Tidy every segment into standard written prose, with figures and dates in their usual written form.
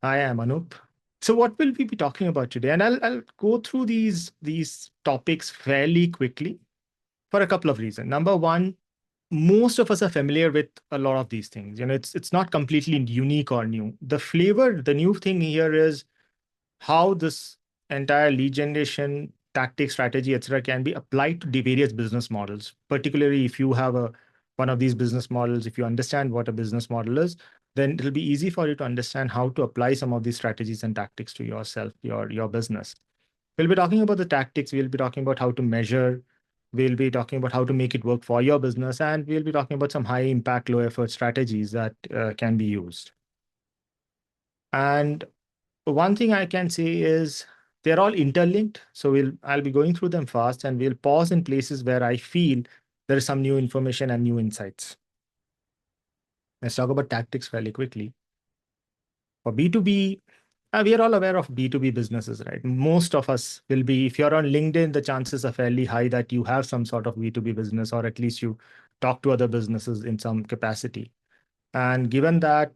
I am Anup. So what will we be talking about today? And I'll go through these topics fairly quickly for a couple of reasons. Number one, most of us are familiar with a lot of these things. It's not completely unique or new. The new thing here is how this entire lead generation tactic, strategy, etc., can be applied to the various business models. Particularly if you have a one of these business models, if you understand what a business model is, then it'll be easy for you to understand how to apply some of these strategies and tactics to yourself, your business. We'll be talking about the tactics. We'll be talking about how to measure. We'll be talking about how to make it work for your business, and we'll be talking about some high impact, low effort strategies that can be used. And one thing I can say is they're all interlinked. So I'll be going through them fast, and we'll pause in places where I feel there is some new information and new insights. Let's talk about tactics fairly quickly. For B2B, we are all aware of B2B businesses, right? Most of us will be, if you're on LinkedIn, the chances are fairly high that you have some sort of B2B business, or at least you talk to other businesses in some capacity. And given that,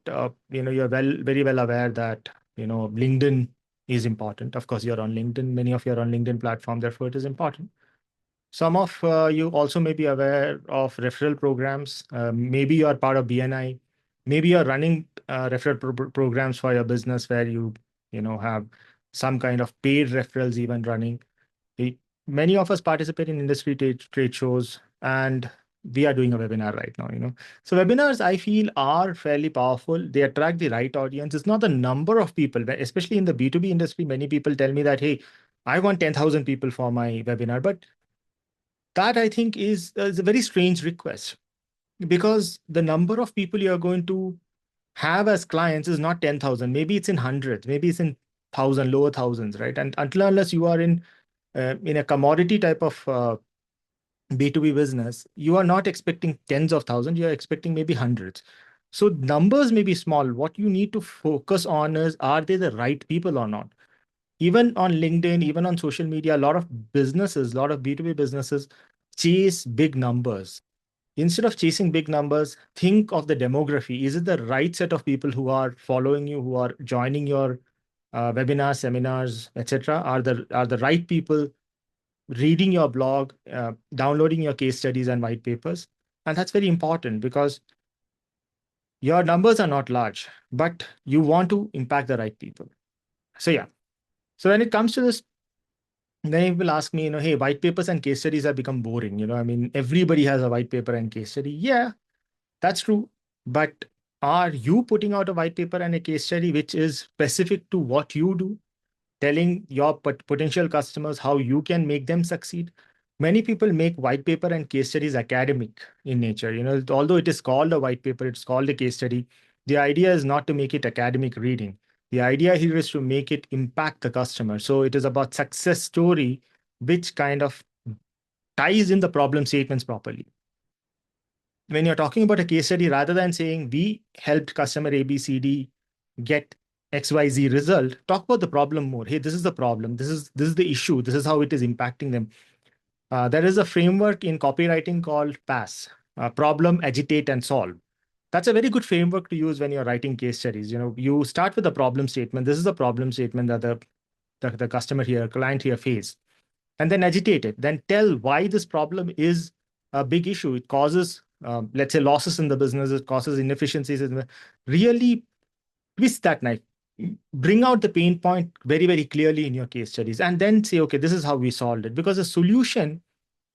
you're very well aware that, LinkedIn is important. Of course, you're on LinkedIn. Many of you are on LinkedIn platform, therefore it is important. Some of you also may be aware of referral programs. Maybe you are part of BNI. Maybe you're running referral programs for your business where you have some kind of paid referrals even running. We- Many of us participate in industry trade shows, and we are doing a webinar right now. So webinars, I feel, are fairly powerful. They attract the right audience. It's not the number of people, especially in the B2B industry. Many people tell me that, hey, I want 10,000 people for my webinar. But that, I think, is a very strange request, because the number of people you're going to have as clients is not 10,000. Maybe it's in hundreds, maybe it's in thousand, lower thousands, right? And unless you are in a commodity type of B2B business, you are not expecting tens of thousands, you're expecting maybe hundreds. So numbers may be small. What you need to focus on is, are they the right people or not? Even on LinkedIn, even on social media, a lot of businesses, a lot of B2B businesses chase big numbers. Instead of chasing big numbers, think of the demography. Is it the right set of people who are following you, who are joining your webinars, seminars, etc.? Are the right people reading your blog, downloading your case studies and white papers? And that's very important, because your numbers are not large, but you want to impact the right people. So yeah. So when it comes to this, then people ask me, hey, white papers and case studies have become boring. I mean, everybody has a white paper and case study. Yeah, that's true. But are you putting out a white paper and a case study which is specific to what you do, telling your potential customers how you can make them succeed? Many people make white paper and case studies academic in nature. Although it is called a white paper, it's called a case study. The idea is not to make it academic reading. The idea here is to make it impact the customer. So it is about success story, which kind of ties in the problem statements properly. When you're talking about a case study, rather than saying we helped customer ABCD get XYZ result, talk about the problem more. Hey, this is the problem. This is the issue. This is how it is impacting them. There is a framework in copywriting called PASS, problem, agitate, and solve. That's a very good framework to use when you're writing case studies. You start with a problem statement. This is the problem statement that the customer here, client here face, and then agitate it. Then tell why this problem is a big issue. It causes, let's say, losses in the business. It causes inefficiencies. Really twist that knife. Bring out the pain point very, very clearly in your case studies, and then say, okay, this is how we solved it. Because the solution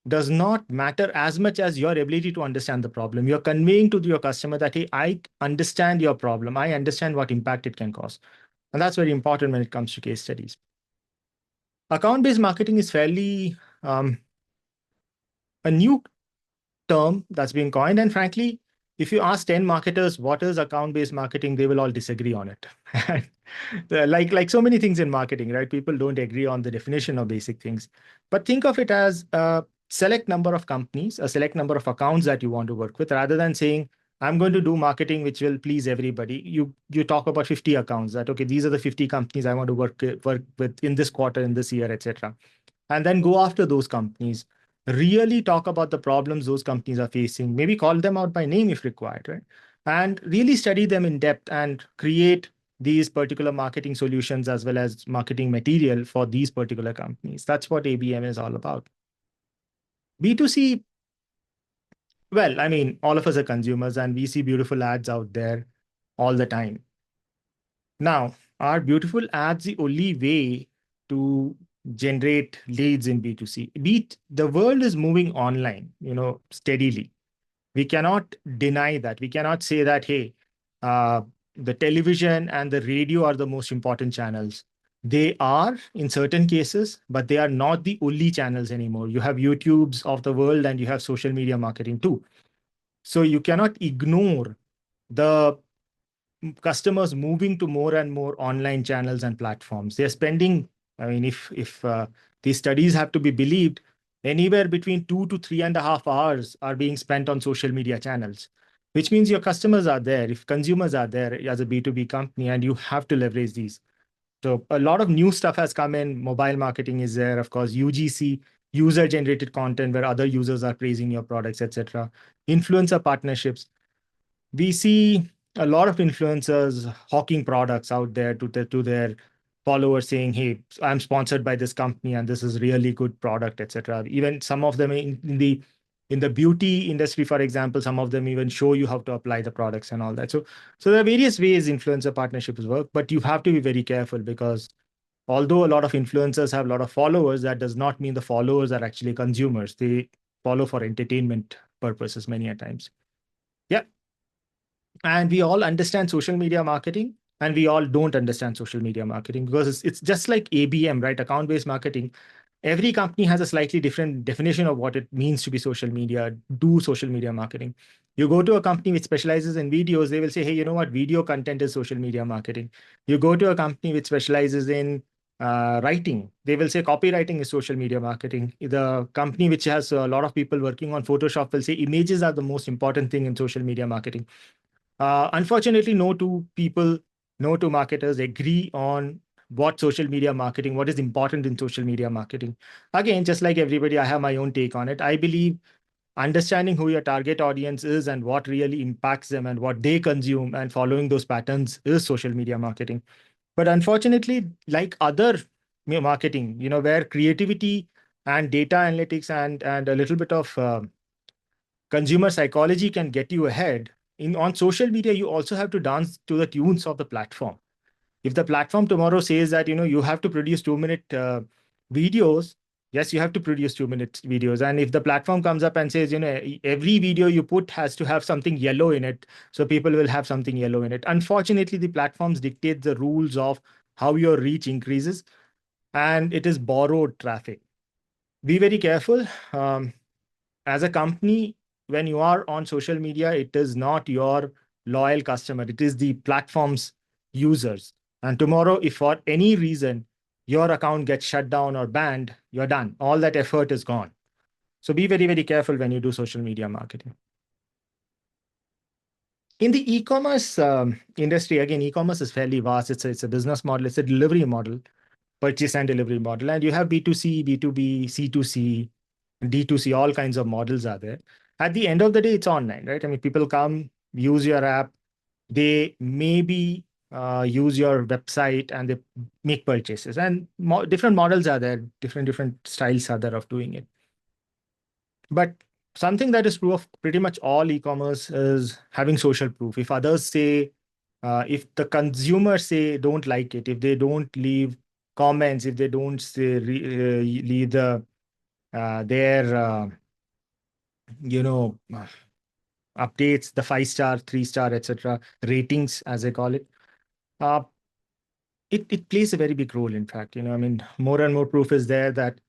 does not matter as much as your ability to understand the problem. You're conveying to your customer that, hey, I understand your problem. I understand what impact it can cause. And that's very important when it comes to case studies. Account-based marketing is fairly a new term that's been coined. And frankly, if you ask 10 marketers what is account-based marketing, they will all disagree on it. like so many things in marketing, right? People don't agree on the definition of basic things. But think of it as a select number of companies, a select number of accounts that you want to work with, rather than saying, I'm going to do marketing which will please everybody. You talk about 50 accounts, that, okay, these are the 50 companies I want to work with in this quarter, in this year, etc. And then go after those companies. Really talk about the problems those companies are facing, maybe call them out by name if required, right? And really study them in depth and create these particular marketing solutions as well as marketing material for these particular companies. That's what ABM is all about. B2C, well, I mean, all of us are consumers and we see beautiful ads out there all the time. Now, are beautiful ads the only way to generate leads in B2C? The world is moving online, steadily. We cannot deny that. We cannot say that, hey, uh, the television and the radio are the most important channels. They are in certain cases, but they are not the only channels anymore. You have YouTubes of the world and you have social media marketing too. So you cannot ignore the customers moving to more and more online channels and platforms. They're spending, I mean, if these studies have to be believed, anywhere between 2 to 3.5 hours are being spent on social media channels, which means your customers are there. If consumers are there as a B2B company, and you have to leverage these. So a lot of new stuff has come in. Mobile marketing is there, of course, UGC, user-generated content where other users are praising your products, etc. Influencer partnerships. We see a lot of influencers hawking products out there to their followers, saying, hey, I'm sponsored by this company and this is really good product, etc. Even some of them in the beauty industry, for example, some of them even show you how to apply the products and all that. So there are various ways influencer partnerships work, but you have to be very careful, because although a lot of influencers have a lot of followers, that does not mean the followers are actually consumers. They follow for entertainment purposes many a times. Yeah. And we all understand social media marketing, and we all don't understand social media marketing, because it's just like ABM, right? Account-based marketing. Every company has a slightly different definition of what it means to be social media, do social media marketing. You go to a company which specializes in videos, they will say, hey, you know what? Video content is social media marketing. You go to a company which specializes in writing, they will say copywriting is social media marketing. The company which has a lot of people working on Photoshop will say images are the most important thing in social media marketing. Unfortunately, no two marketers agree on what social media marketing, what is important in social media marketing. Again, just like everybody, I have my own take on it. I believe understanding who your target audience is and what really impacts them and what they consume and following those patterns is social media marketing. But unfortunately, like other marketing, where creativity and data analytics and a little bit of consumer psychology can get you ahead, on social media you also have to dance to the tunes of the platform. If the platform tomorrow says that you have to produce 2-minute videos, yes, you have to produce 2-minute videos. And if the platform comes up and says every video you put has to have something yellow in it, so people will have something yellow in it. Unfortunately, the platforms dictate the rules of how your reach increases, and it is borrowed traffic. Be very careful. As a company, when you are on social media, it is not your loyal customer, it is the platform's users. And tomorrow, if for any reason your account gets shut down or banned, you're done. All that effort is gone. So be very, very careful when you do social media marketing. In the e-commerce industry, again, e-commerce is fairly vast. It's a business model, it's a delivery model, purchase and delivery model. And you have B2C, B2B, C2C, D2C, all kinds of models are there. At the end of the day, it's online, right? I mean, people come, use your app, they maybe use your website and they make purchases. And different models are there, different styles are there of doing it. But something that is true of pretty much all e-commerce is having social proof. If others say, if the consumers say don't like it, if they don't leave comments, if they don't say leave their updates, the 5-star, 3-star, etc., ratings, as I call it, uh, it plays a very big role. In fact, I mean, more and more proof is there that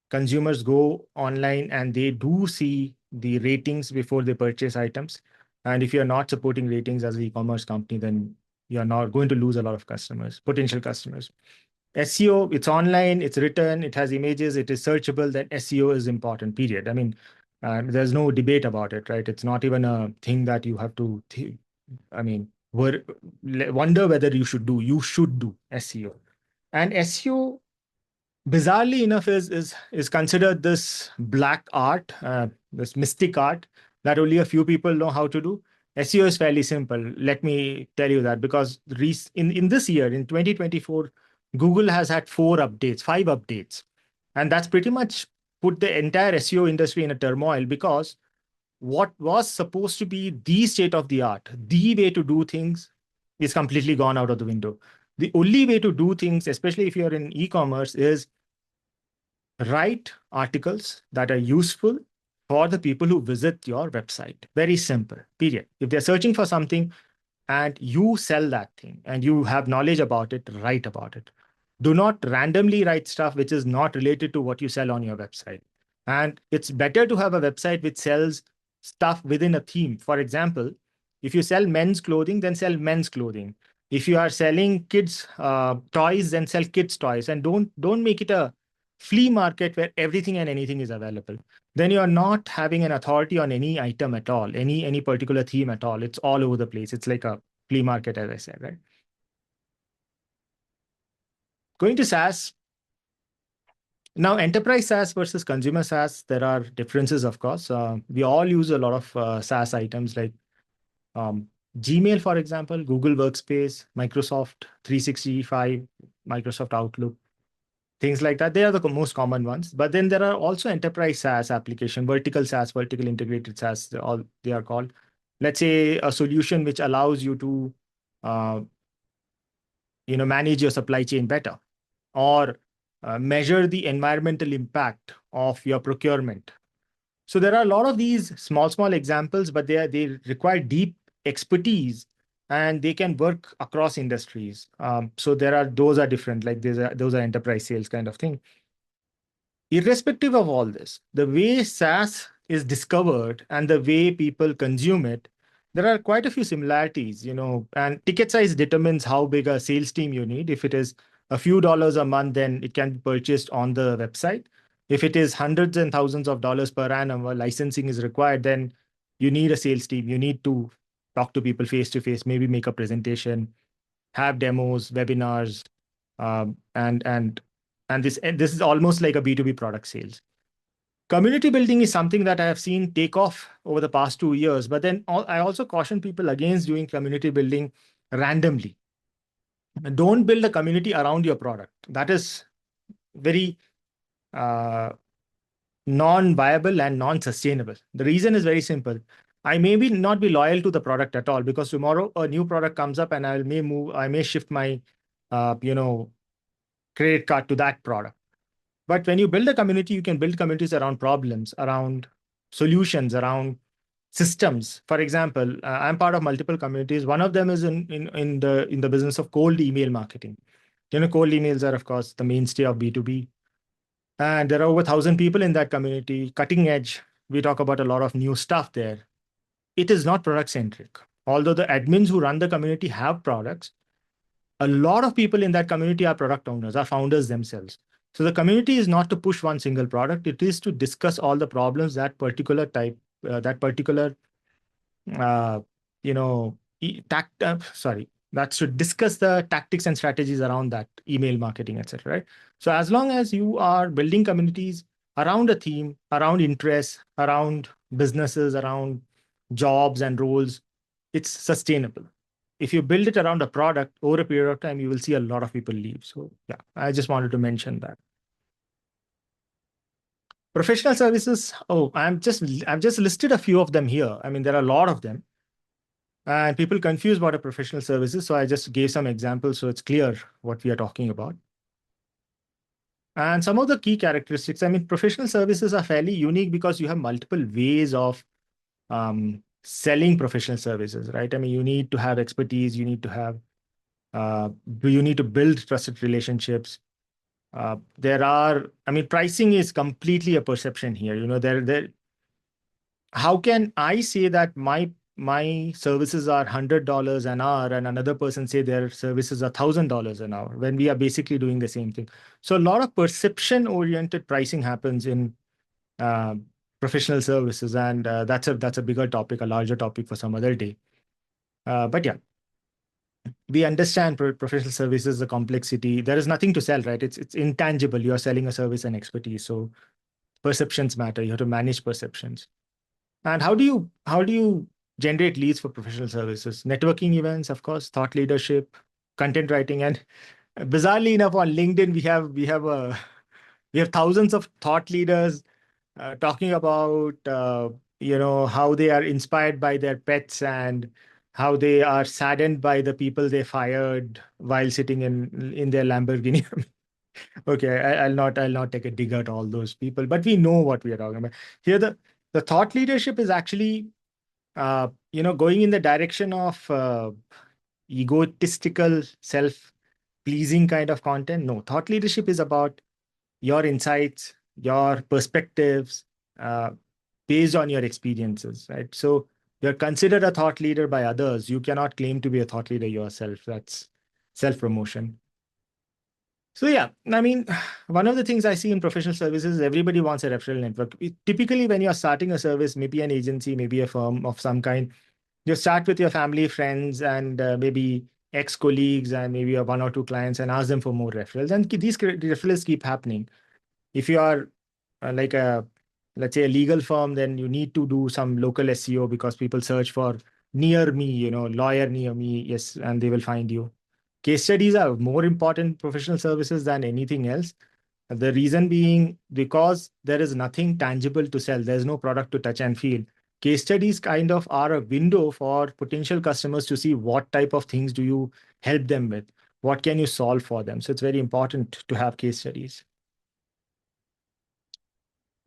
consumers go online and they do see the ratings before they purchase items. And if you're not supporting ratings as an e-commerce company, then you're not going to lose a lot of customers, potential customers. SEO, it's online, it's written, it has images, it is searchable, then SEO is important, period. I mean, there's no debate about it, right? It's not even a thing that you have to, I mean, wonder whether you should do. You should do SEO. And SEO, bizarrely enough, is considered this black art, this mystic art that only a few people know how to do. SEO is fairly simple. Let me tell you that because in this year, in 2024, Google has had 4 updates, 5 updates. And that's pretty much put the entire SEO industry in a turmoil because what was supposed to be the state of the art, the way to do things, is completely gone out of the window. The only way to do things, especially if you're in e-commerce, is write articles that are useful for the people who visit your website. Very simple, period. If they're searching for something and you sell that thing and you have knowledge about it, write about it. Do not randomly write stuff which is not related to what you sell on your website. And it's better to have a website which sells stuff within a theme. For example, if you sell men's clothing, then sell men's clothing. If you are selling kids toys, then sell kids toys, and don't make it a flea market where everything and anything is available. Then you are not having an authority on any item at all, any particular theme at all. It's all over the place. It's like a flea market, as I said, right? Going to SaaS. Now, enterprise SaaS versus consumer SaaS, there are differences, of course. We all use a lot of SaaS items like um, Gmail, for example, Google Workspace, Microsoft 365, Microsoft Outlook, things like that. They are the most common ones. But then there are also enterprise SaaS application, vertical SaaS, vertical integrated SaaS, they are called. Let's say a solution which allows you to uh, manage your supply chain better, or measure the environmental impact of your procurement. So there are a lot of these small examples, but they require deep expertise and they can work across industries. So those are different, like those are enterprise sales kind of thing. Irrespective of all this, the way SaaS is discovered and the way people consume it, there are quite a few similarities, and ticket size determines how big a sales team you need. If it is a few dollars a month, then it can be purchased on the website. If it is hundreds and thousands of dollars per annum, or licensing is required, then you need a sales team. You need to talk to people face to face, maybe make a presentation, have demos, webinars, and this is almost like a B2B product sales. Community building is something that I have seen take off over the past 2 years, but then I also caution people against doing community building randomly. Don't build a community around your product. That is very non-viable and non-sustainable. The reason is very simple. I may not be loyal to the product at all because tomorrow a new product comes up and I may shift my, credit card to that product. But when you build a community, you can build communities around problems, around solutions, around systems. For example, I'm part of multiple communities. One of them is in the business of cold email marketing. Cold emails are, of course, the mainstay of B2B. And there are over 1,000 people in that community, cutting edge. We talk about a lot of new stuff there. It is not product centric. Although the admins who run the community have products, a lot of people in that community are product owners, are founders themselves. So the community is not to push one single product. It is to discuss all the problems that particular type, uh, you know, that's to discuss the tactics and strategies around that email marketing, etc. Right? So as long as you are building communities around a theme, around interests, around businesses, around jobs and roles, it's sustainable. If you build it around a product over a period of time, you will see a lot of people leave. So yeah, I just wanted to mention that. Professional services. Oh, I've just listed a few of them here. I mean, there are a lot of them. And people confuse what a professional service is. So I just gave some examples so it's clear what we are talking about. And some of the key characteristics, I mean, professional services are fairly unique because you have multiple ways of selling professional services, right? I mean, you need to have expertise, you need to have, you need to build trusted relationships. Pricing is completely a perception here. How can I say that my services are $100 an hour and another person say their services are $1,000 an hour when we are basically doing the same thing? So a lot of perception oriented pricing happens in professional services, and that's a bigger topic, a larger topic for some other day. But yeah, we understand professional services, the complexity. There is nothing to sell, right? It's intangible. You are selling a service and expertise, so perceptions matter. You have to manage perceptions. And how do you generate leads for professional services, networking events, of course, thought leadership, content writing, and bizarrely enough, on LinkedIn we have thousands of thought leaders talking about how they are inspired by their pets and how they are saddened by the people they fired while sitting in their Lamborghini. Okay, I'll not take a dig at all those people, but we know what we are talking about here. The thought leadership is actually going in the direction of egotistical, self-pleasing kind of content. No, thought leadership is about your insights, your perspectives, uh, based on your experiences, right? So you're considered a thought leader by others. You cannot claim to be a thought leader yourself. That's self-promotion. So yeah, I mean, one of the things I see in professional services is everybody wants a referral network. Typically, when you're starting a service, maybe an agency, maybe a firm of some kind, you start with your family, friends, and maybe ex-colleagues, and maybe one or two clients, and ask them for more referrals. And these referrals keep happening. If you are like let's say a legal firm, then you need to do some local SEO because people search for near me, lawyer near me, yes, and they will find you. Case studies are more important professional services than anything else. The reason being because there is nothing tangible to sell. There's no product to touch and feel. Case studies kind of are a window for potential customers to see what type of things do you help them with, what can you solve for them. So it's very important to have case studies.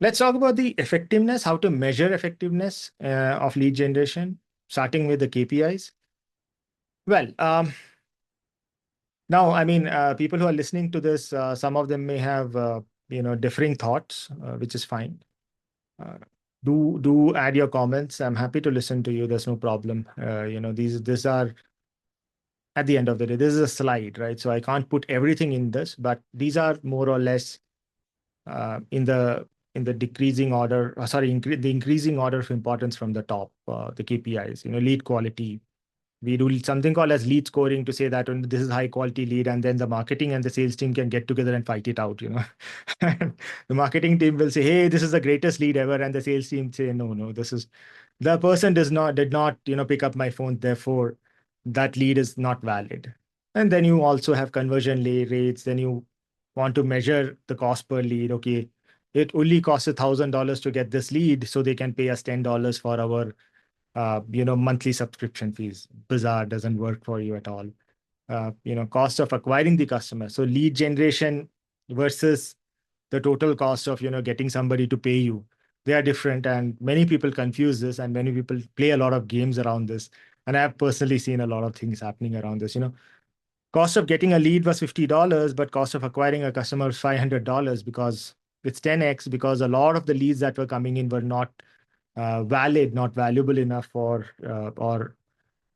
Let's talk about the effectiveness, how to measure effectiveness of lead generation, starting with the KPIs. Well, now, I mean, people who are listening to this, some of them may have, differing thoughts, which is fine. Uh, do add your comments. I'm happy to listen to you. There's no problem. These are at the end of the day. This is a slide, right? So I can't put everything in this, but these are more or less in the decreasing order, the increasing order of importance from the top, the KPIs, lead quality. We do something called as lead scoring to say that this is high quality lead, and then the marketing and the sales team can get together and fight it out. The marketing team will say, "Hey, this is the greatest lead ever," and the sales team say, "No, no, this is the person did not pick up my phone, therefore that lead is not valid." And then you also have conversion rates. Then you want to measure the cost per lead. Okay, it only costs $1,000 to get this lead, so they can pay us $10 for our monthly subscription fees. Bizarre, doesn't work for you at all. Cost of acquiring the customer. So lead generation versus the total cost of, getting somebody to pay you. They are different, and many people confuse this, and many people play a lot of games around this. And I have personally seen a lot of things happening around this. Cost of getting a lead was $50, but cost of acquiring a customer was $500 because it's 10x, because a lot of the leads that were coming in were not valid, not valuable enough or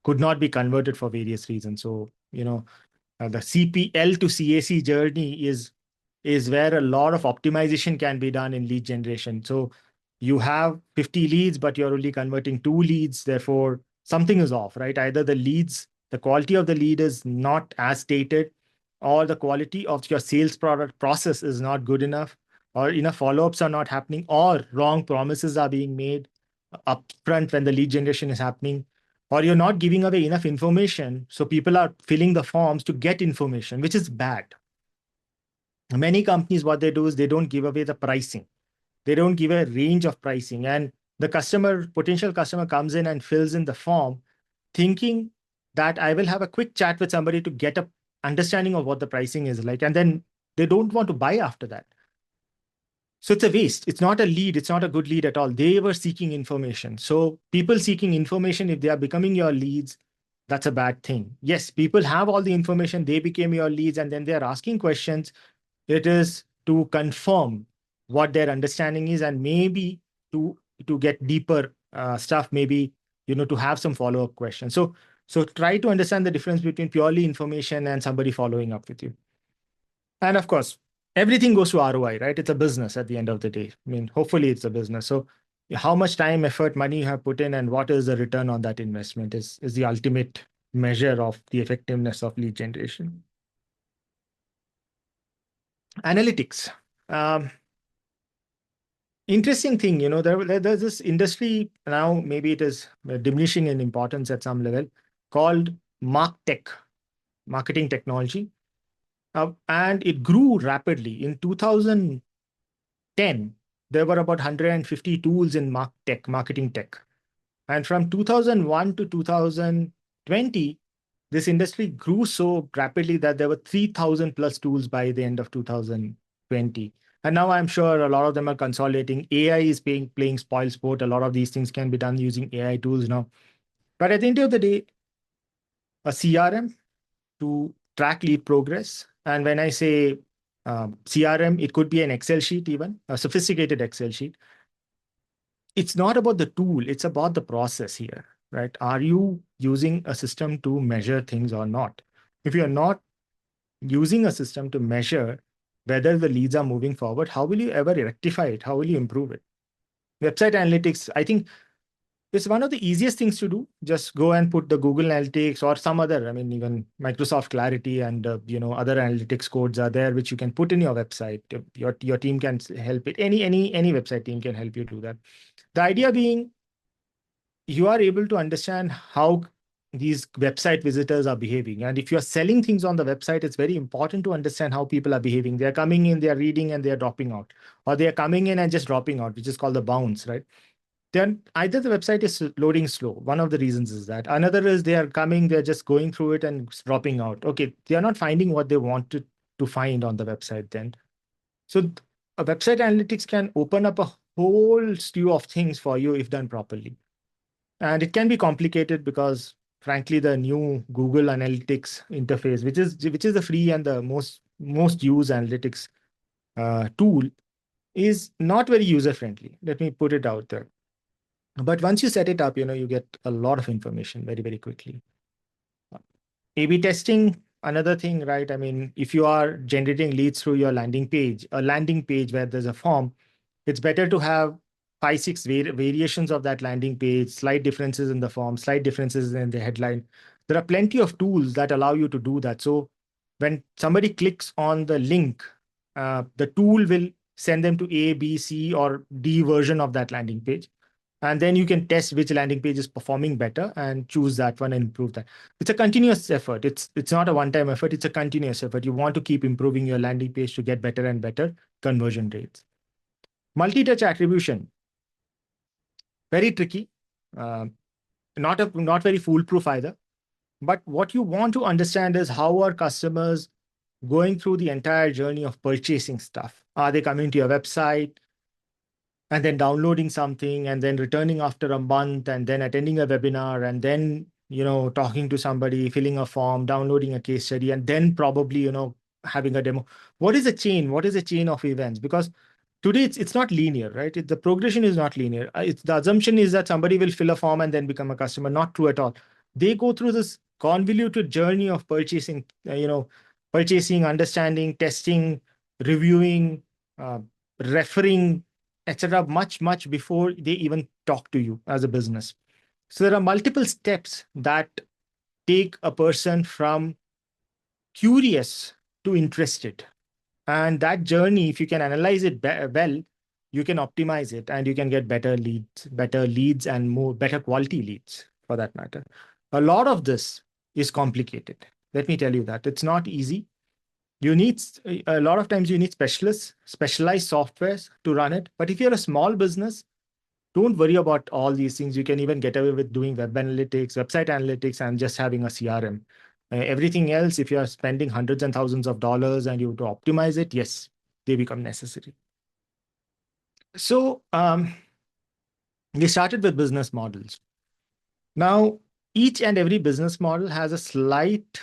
could not be converted for various reasons. So, the CPL to CAC journey is where a lot of optimization can be done in lead generation. So you have 50 leads, but you're only converting 2 leads. Therefore, something is off, right? Either the quality of the lead is not as stated, or the quality of your sales product process is not good enough, or enough follow-ups are not happening, or wrong promises are being made upfront when the lead generation is happening, or you're not giving away enough information. So people are filling the forms to get information, which is bad. Many companies, what they do is they don't give away the pricing. They don't give a range of pricing. And the potential customer comes in and fills in the form thinking that I will have a quick chat with somebody to get a understanding of what the pricing is like. And then they don't want to buy after that. So it's a waste. It's not a lead. It's not a good lead at all. They were seeking information. So people seeking information, if they are becoming your leads, that's a bad thing. Yes, people have all the information. They became your leads, and then they're asking questions. It is to confirm what their understanding is, and maybe to get deeper stuff, maybe to have some follow-up questions. So try to understand the difference between purely information and somebody following up with you. And of course, everything goes to ROI, right? It's a business at the end of the day. I mean, hopefully it's a business. So how much time, effort, money you have put in, and what is the return on that investment is the ultimate measure of the effectiveness of lead generation. Analytics. Um, Interesting thing, there's this industry now, maybe it is diminishing in importance at some level, called MarTech, marketing technology. And it grew rapidly. In 2010, there were about 150 tools in marketing tech. And from 2001 to 2020, this industry grew so rapidly that there were 3,000 plus tools by the end of 2020. And now I'm sure a lot of them are consolidating. AI is playing spoil sport. A lot of these things can be done using AI tools now. But at the end of the day, a CRM to track lead progress. And when I say CRM, it could be an Excel sheet, even a sophisticated Excel sheet. It's not about the tool, it's about the process here, right? Are you using a system to measure things or not? If you're not using a system to measure whether the leads are moving forward, how will you ever rectify it? How will you improve it? Website analytics, I think, it's one of the easiest things to do. Just go and put the Google Analytics or some other, I mean, even Microsoft Clarity and other analytics codes are there, which you can put in your website. Your team can help it. Any website team can help you do that. The idea being, you are able to understand how these website visitors are behaving. And if you're selling things on the website, it's very important to understand how people are behaving. They're coming in, they're reading, and they're dropping out, or they're coming in and just dropping out, which is called the bounce, right? Then either the website is loading slow. One of the reasons is that. Another is they are coming, they're just going through it and dropping out. Okay, they are not finding what they wanted to find on the website then. So a website analytics can open up a whole slew of things for you if done properly. And it can be complicated because, frankly, the new Google Analytics interface, which is the free and the most used analytics tool, is not very user friendly. Let me put it out there. But once you set it up, you get a lot of information very, very quickly. A/B testing, another thing, right? I mean, if you are generating leads through your landing page, a landing page where there's a form, it's better to have 5, 6 variations of that landing page, slight differences in the form, slight differences in the headline. There are plenty of tools that allow you to do that. So when somebody clicks on the link, the tool will send them to A, B, C, or D version of that landing page. And then you can test which landing page is performing better and choose that one and improve that. It's a continuous effort. It's not a one-time effort. It's a continuous effort. You want to keep improving your landing page to get better and better conversion rates. Multi-touch attribution, very tricky, not very foolproof either. But what you want to understand is, how are customers going through the entire journey of purchasing stuff? Are they coming to your website and then downloading something and then returning after a month and then attending a webinar and then talking to somebody, filling a form, downloading a case study, and then probably having a demo? What is a chain? What is a chain of events? Because today it's not linear, right? The progression is not linear. The assumption is that somebody will fill a form and then become a customer. Not true at all. They go through this convoluted journey of purchasing, understanding, testing, reviewing, referring, etc., much before they even talk to you as a business. So there are multiple steps that take a person from curious to interested. And that journey, if you can analyze it well, you can optimize it and you can get better leads and better quality leads for that matter. A lot of this is complicated. Let me tell you that it's not easy. You need a lot of times you need specialized softwares to run it. But if you're a small business, don't worry about all these things. You can even get away with doing web analytics, website analytics, and just having a CRM. Everything else, if you are spending hundreds and thousands of dollars and you have to optimize it, yes, they become necessary. So we started with business models. Now, each and every business model has a slight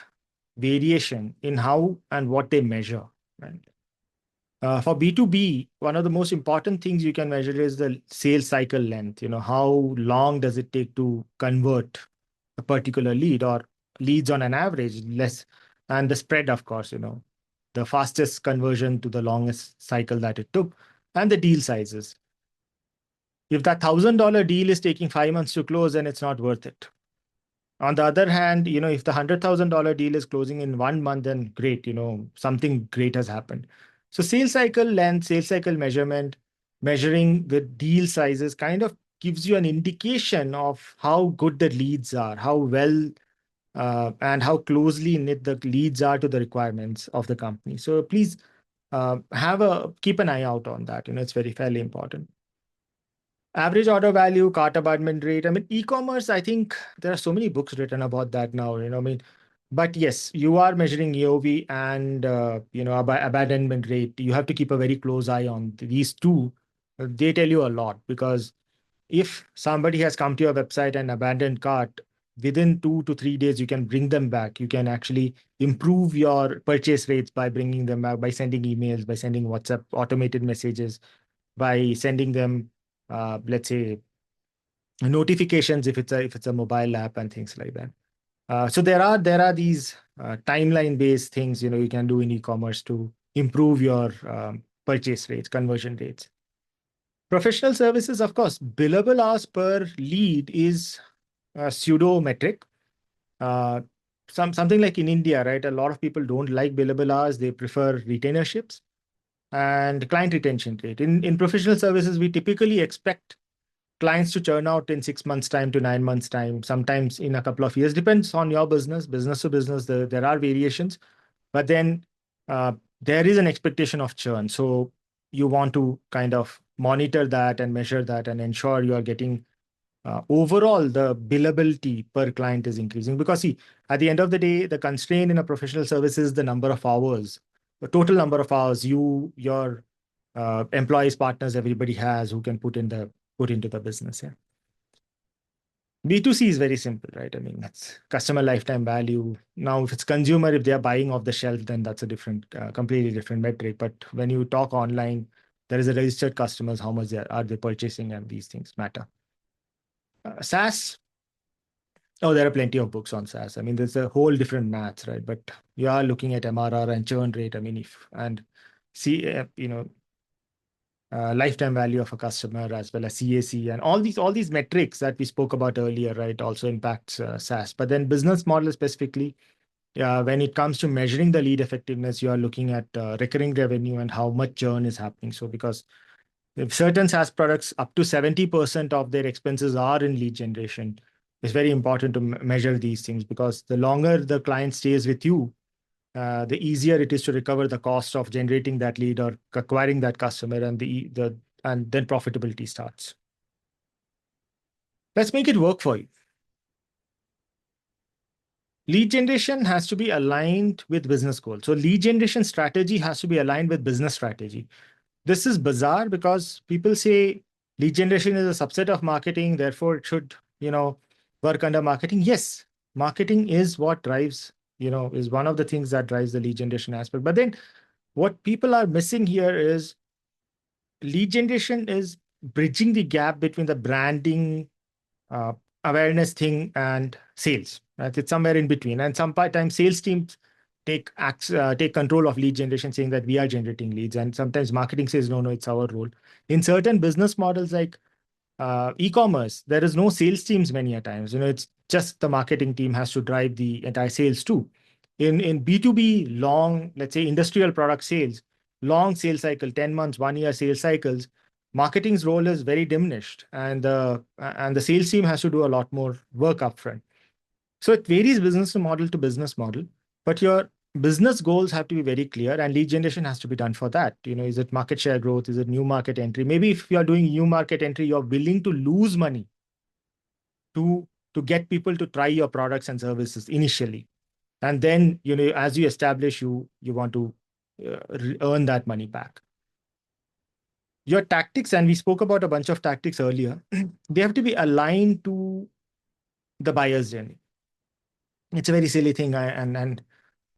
variation in how and what they measure. Right? For B2B, one of the most important things you can measure is the sales cycle length. How long does it take to convert a particular lead, or leads on an average, less, and the spread, of course, the fastest conversion to the longest cycle that it took, and the deal sizes. If that $1,000 deal is taking 5 months to close, then it's not worth it. On the other hand, if the $100,000 deal is closing in 1 month, then great, something great has happened. So sales cycle length, sales cycle measurement measuring the deal sizes kind of gives you an indication of how good the leads are, how well and how closely knit the leads are to the requirements of the company. So please keep an eye out on that. It's very fairly important. Average order value, cart abandonment rate. I mean, e-commerce, I think there are so many books written about that now, I mean, but yes, you are measuring AOV and, abandonment rate. You have to keep a very close eye on these two. They tell you a lot because if somebody has come to your website and abandoned cart, within 2 to 3 days, you can bring them back. You can actually improve your purchase rates by bringing them back, by sending emails, by sending WhatsApp automated messages, by sending them, let's say, notifications if it's a mobile app and things like that. So there are these timeline based things you can do in e-commerce to improve your purchase rates, conversion rates. Professional services, of course, billable hours per lead is a pseudo metric. Uh, something like in India, right? A lot of people don't like billable hours; they prefer retainerships and client retention rate. In professional services, we typically expect clients to churn out in 6 months time to 9 months time, sometimes in a couple of years. Depends on your business to business. There are variations, but then uh, there is an expectation of churn. So you want to kind of monitor that and measure that and ensure you are getting overall the billability per client is increasing. Because see, at the end of the day, the constraint in a professional service is the number of hours, the total number of hours your employees, partners, everybody has who can put into the business. Yeah. B2C is very simple, right? I mean, that's customer lifetime value. Now, if it's consumer, if they are buying off the shelf, then that's a completely different metric. But when you talk online, there is a registered customers, how much are they purchasing, and these things matter. SaaS, oh, there are plenty of books on SaaS. I mean, there's a whole different maths, right? But you are looking at MRR and churn rate. I mean, see, lifetime value of a customer as well as CAC and all these metrics that we spoke about earlier, right, also impacts SaaS. But then business model specifically, when it comes to measuring the lead effectiveness, you are looking at recurring revenue and how much churn is happening. So because if certain SaaS products, up to 70% of their expenses are in lead generation, it's very important to measure these things because the longer the client stays with you, the easier it is to recover the cost of generating that lead or acquiring that customer, and then profitability starts. Let's make it work for you. Lead generation has to be aligned with business goals. So lead generation strategy has to be aligned with business strategy. This is bizarre because people say lead generation is a subset of marketing, therefore it should, work under marketing. Yes, marketing is what drives, is one of the things that drives the lead generation aspect. But then what people are missing here is lead generation is bridging the gap between the branding, uh, awareness thing and sales. Right? It's somewhere in between. And sometimes sales teams take control of lead generation, saying that we are generating leads. And sometimes marketing says, no, it's our role. In certain business models like e-commerce, there is no sales teams many a times. It's just the marketing team has to drive the entire sales too. In B2B, long, let's say industrial product sales, long sales cycle, 10 months, 1 year sales cycles, marketing's role is very diminished, and the sales team has to do a lot more work upfront. So it varies to business model, but your business goals have to be very clear, and lead generation has to be done for that. Is it market share growth? Is it new market entry? Maybe if you are doing new market entry, you're willing to lose money to get people to try your products and services initially, and then as you establish, you want to earn that money back. Your tactics, and we spoke about a bunch of tactics earlier, they have to be aligned to the buyer's journey. It's a very silly thing, and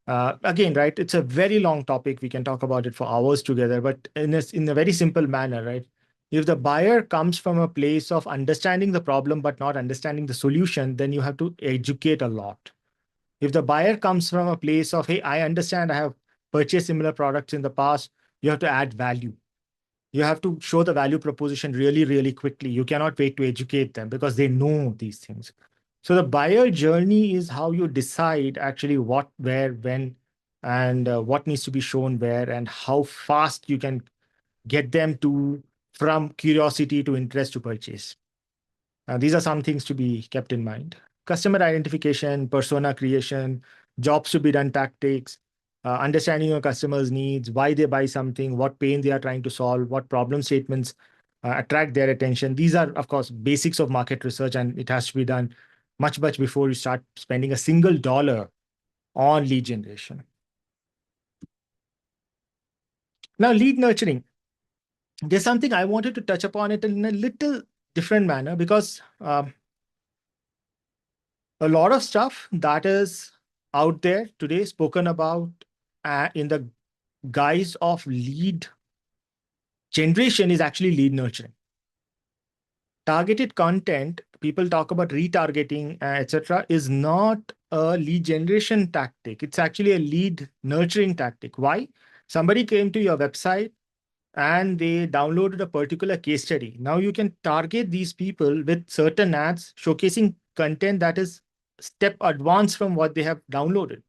again, right? It's a very long topic. We can talk about it for hours together, but in a very simple manner, right? If the buyer comes from a place of understanding the problem but not understanding the solution, then you have to educate a lot. If the buyer comes from a place of, hey, I understand, I have purchased similar products in the past, you have to add value. You have to show the value proposition really, really quickly. You cannot wait to educate them because they know these things. So the buyer journey is how you decide actually what, where, when, and what needs to be shown where, and how fast you can get them to from curiosity to interest to purchase. These are some things to be kept in mind. Customer identification, persona creation, jobs to be done tactics, understanding your customers' needs, why they buy something, what pain they are trying to solve, what problem statements attract their attention. These are, of course, basics of market research, and it has to be done much, much before you start spending a single dollar on lead generation. Now, lead nurturing. There's something I wanted to touch upon it in a little different manner because a lot of stuff that is out there today spoken about in the guise of lead generation is actually lead nurturing. Targeted content, people talk about retargeting, etc., is not a lead generation tactic. It's actually a lead nurturing tactic. Why? Somebody came to your website and they downloaded a particular case study. Now you can target these people with certain ads showcasing content that is step advanced from what they have downloaded.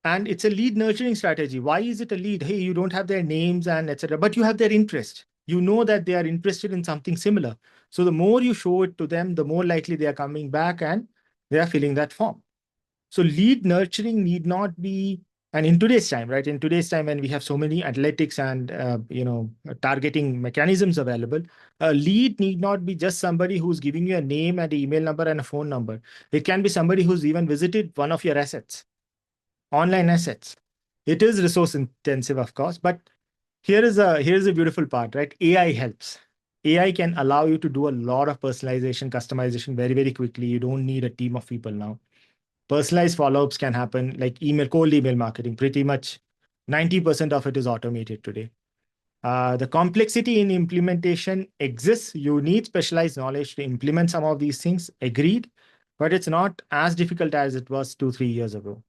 And it's a lead nurturing strategy. Why is it a lead? Hey, you don't have their names and etc., but you have their interest. You know that they are interested in something similar. So the more you show it to them, the more likely they are coming back and they are filling that form. So lead nurturing need not be, and in today's time, right? In today's time, when we have so many analytics and targeting mechanisms available, a lead need not be just somebody who's giving you a name and an email number and a phone number. It can be somebody who's even visited one of your assets, online assets. It is resource intensive, of course, but here's a beautiful part, right? AI helps. AI can allow you to do a lot of personalization, customization very, very quickly. You don't need a team of people now. Personalized follow-ups can happen, like cold email marketing. Pretty much 90% of it is automated today. The complexity in implementation exists. You need specialized knowledge to implement some of these things, agreed, but it's not as difficult as it was 2, 3 years ago.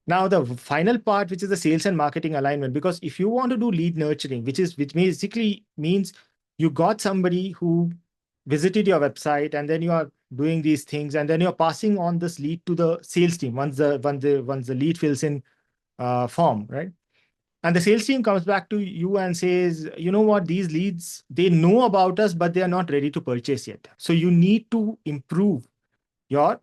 Now, the final part, which is the sales and marketing alignment, because if you want to do lead nurturing, which basically means you got somebody who visited your website and then you are doing these things and then you're passing on this lead to the sales team once the lead fills in form, right? And the sales team comes back to you and says, you know what, these leads, they know about us, but they are not ready to purchase yet. So you need to improve your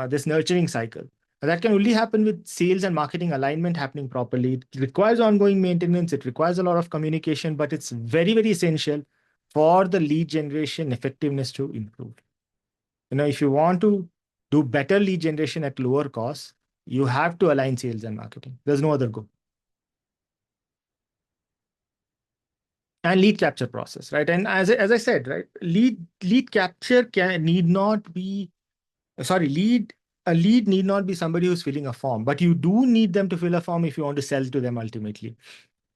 this nurturing cycle. And that can only happen with sales and marketing alignment happening properly. It requires ongoing maintenance. It requires a lot of communication, but it's very, very essential for the lead generation effectiveness to improve. If you want to do better lead generation at lower cost, you have to align sales and marketing. There's no other go. And lead capture process, right? And as I said, right, lead capture need not be a lead need not be somebody who's filling a form, but you do need them to fill a form if you want to sell to them ultimately.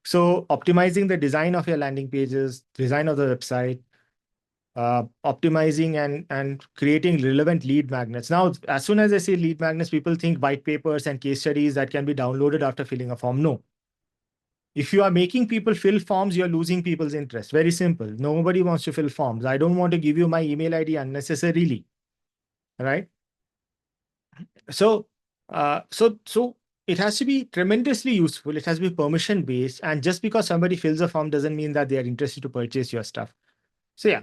So optimizing the design of your landing pages, design of the website, optimizing and creating relevant lead magnets. Now, as soon as I say lead magnets, people think white papers and case studies that can be downloaded after filling a form. No. If you are making people fill forms, you're losing people's interest. Very simple. Nobody wants to fill forms. I don't want to give you my email ID unnecessarily, right? So, so it has to be tremendously useful. It has to be permission based. And just because somebody fills a form doesn't mean that they are interested to purchase your stuff. So yeah,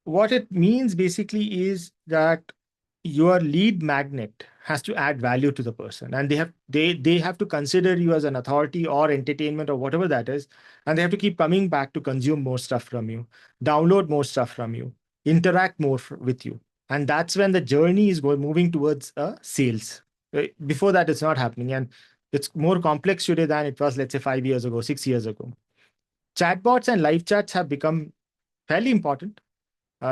what it means basically is that your lead magnet has to add value to the person, and they have to consider you as an authority or entertainment or whatever that is, and they have to keep coming back to consume more stuff from you, download more stuff from you, interact more with you. And that's when the journey is moving towards sales. Before that, it's not happening. And it's more complex today than it was, let's say, 5 years ago, 6 years ago. Chatbots and live chats have become fairly important.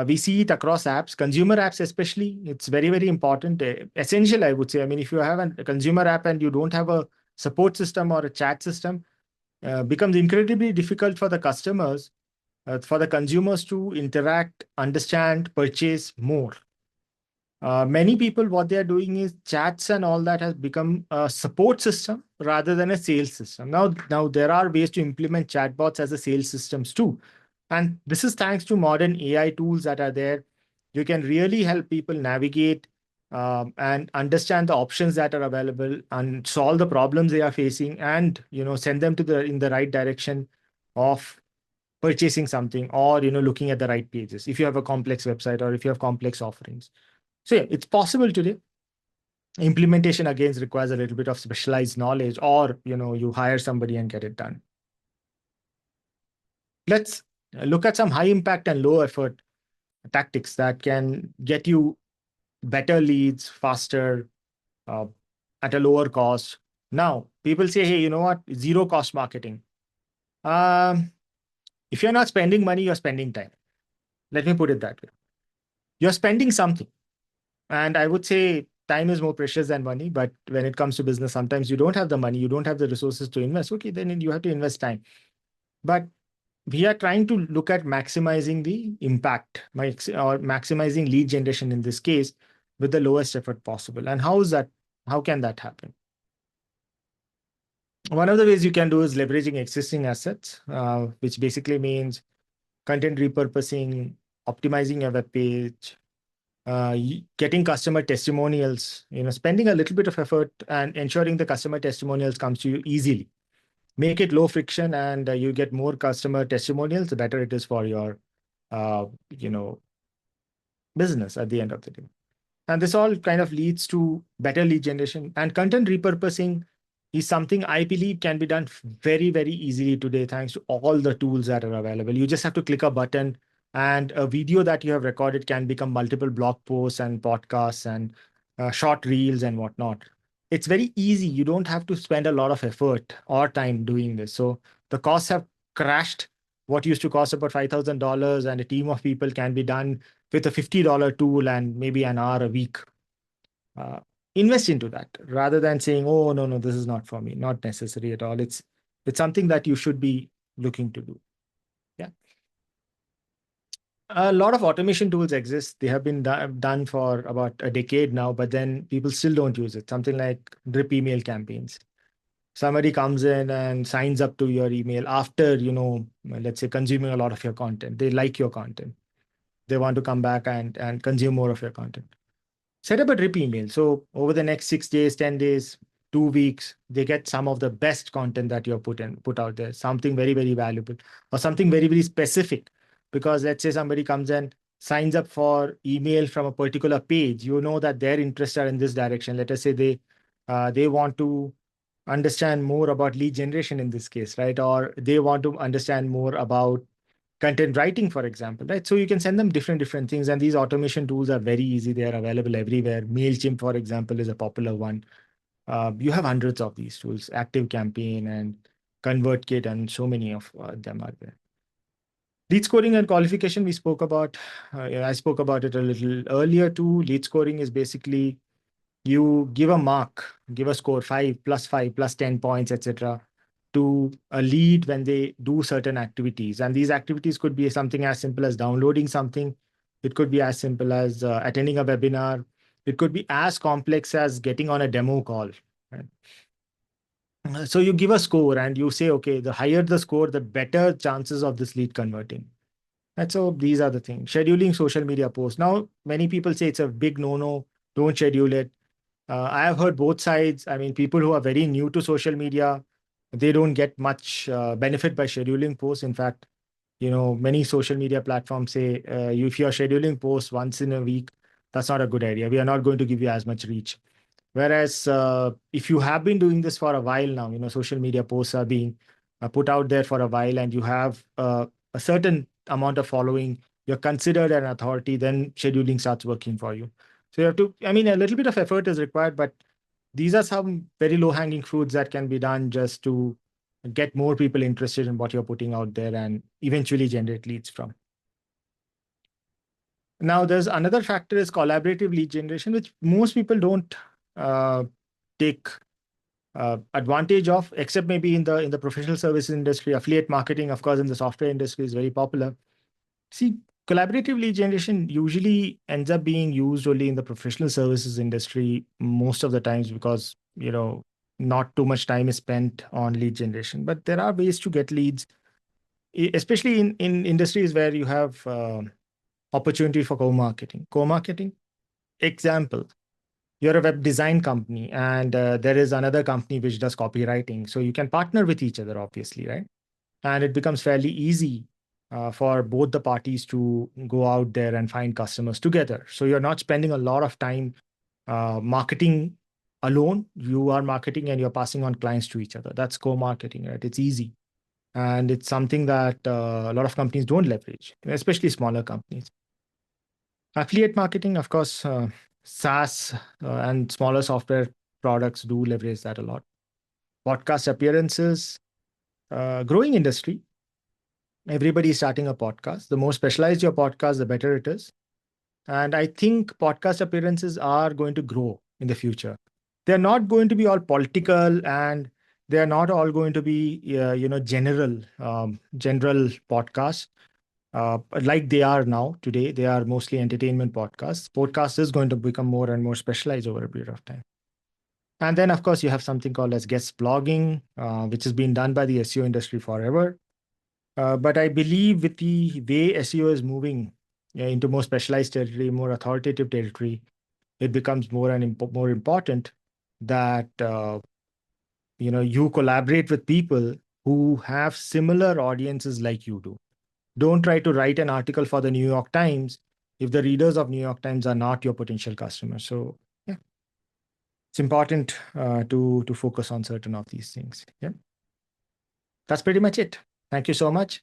We see it across apps, consumer apps especially. It's very, very important, essential, I would say. I mean, if you have a consumer app and you don't have a support system or a chat system, becomes incredibly difficult for the customers, for the consumers to interact, understand, purchase more. Many people, what they are doing is chats and all that has become a support system rather than a sales system. Now there are ways to implement chatbots as a sales systems too. And this is thanks to modern AI tools that are there. You can really help people navigate and understand the options that are available and solve the problems they are facing, and send them in the right direction of purchasing something, or looking at the right pages if you have a complex website or if you have complex offerings. So yeah, it's possible today. Implementation again requires a little bit of specialized knowledge, or you hire somebody and get it done. Let's look at some high impact and low effort tactics that can get you better leads faster, uh, at a lower cost. Now, people say, hey, you know what? Zero cost marketing. Um, if you're not spending money, you're spending time. Let me put it that way. You're spending something. And I would say time is more precious than money. But when it comes to business, sometimes you don't have the money, you don't have the resources to invest. Okay, then you have to invest time. But we are trying to look at maximizing the impact, or maximizing lead generation in this case with the lowest effort possible. And how is that? How can that happen? One of the ways you can do is leveraging existing assets, which basically means content repurposing, optimizing your web page, getting customer testimonials, spending a little bit of effort and ensuring the customer testimonials comes to you easily. Make it low friction, and you get more customer testimonials, the better it is for your, uh, you know, business at the end of the day. And this all kind of leads to better lead generation. And content repurposing is something I believe can be done very, very easily today, thanks to all the tools that are available. You just have to click a button, and a video that you have recorded can become multiple blog posts and podcasts and short reels and whatnot. It's very easy. You don't have to spend a lot of effort or time doing this. So the costs have crashed. What used to cost about $5,000 and a team of people can be done with a $50 tool and maybe an hour a week. Uh, Invest into that rather than saying, "Oh, no, no, this is not for me." Not necessary at all. It's something that you should be looking to do. Yeah, a lot of automation tools exist. They have been done for about a decade now, but then people still don't use it. Something like drip email campaigns. Somebody comes in and signs up to your email after, let's say, consuming a lot of your content. They like your content. They want to come back and consume more of your content. Set up a drip email. So over the next 6 days, 10 days, 2 weeks, they get some of the best content that you have put out there, something very, very valuable or something very, very specific. Because let's say somebody comes and signs up for email from a particular page, you know that their interests are in this direction. Let us say they want to understand more about lead generation in this case, right? Or they want to understand more about content writing, for example, right? So you can send them different things, and these automation tools are very easy. They are available everywhere. Mailchimp, for example, is a popular one. You have hundreds of these tools, ActiveCampaign and ConvertKit, and so many of them are there. Lead scoring and qualification we spoke about. I spoke about it a little earlier too. Lead scoring is basically you give a mark, give a score 5 plus 10 points, etc., to a lead when they do certain activities. And these activities could be something as simple as downloading something. It could be as simple as attending a webinar. It could be as complex as getting on a demo call. Right? So you give a score and you say, okay, the higher the score, the better chances of this lead converting. And so these are the things. Scheduling social media posts. Now, many people say it's a big no-no. Don't schedule it. I have heard both sides. I mean, people who are very new to social media, they don't get much benefit by scheduling posts. In fact, many social media platforms say if you're scheduling posts once in a week, that's not a good idea. We are not going to give you as much reach. Whereas if you have been doing this for a while now, social media posts are being put out there for a while, and you have a certain amount of following, you're considered an authority, then scheduling starts working for you. So you have to, I mean, a little bit of effort is required, but these are some very low hanging fruits that can be done just to get more people interested in what you're putting out there and eventually generate leads from. Now, there's another factor is collaborative lead generation, which most people don't uh, take advantage of, except maybe in the professional services industry. Affiliate marketing, of course, in the software industry is very popular. See, collaborative lead generation usually ends up being used only in the professional services industry most of the times because, not too much time is spent on lead generation. But there are ways to get leads, especially in industries where you have opportunity for co-marketing. Co-marketing, example, you're a web design company and there is another company which does copywriting. So you can partner with each other, obviously, right? And it becomes fairly easy for both the parties to go out there and find customers together. So you're not spending a lot of time marketing alone. You are marketing and you're passing on clients to each other. That's co-marketing, right? It's easy. And it's something that a lot of companies don't leverage, especially smaller companies. Affiliate marketing, of course, SaaS and smaller software products do leverage that a lot. Podcast appearances, growing industry. Everybody is starting a podcast. The more specialized your podcast, the better it is. And I think podcast appearances are going to grow in the future. They're not going to be all political, and they're not all going to be, general podcasts like they are now today. They are mostly entertainment podcasts. Podcast is going to become more and more specialized over a period of time. And then, of course, you have something called as guest blogging, which has been done by the SEO industry forever. But I believe with the way SEO is moving into more specialized territory, more authoritative territory, it becomes more and more important that you collaborate with people who have similar audiences like you do. Don't try to write an article for the New York Times if the readers of New York Times are not your potential customers. So yeah, it's important to focus on certain of these things. Yeah, that's pretty much it. Thank you so much.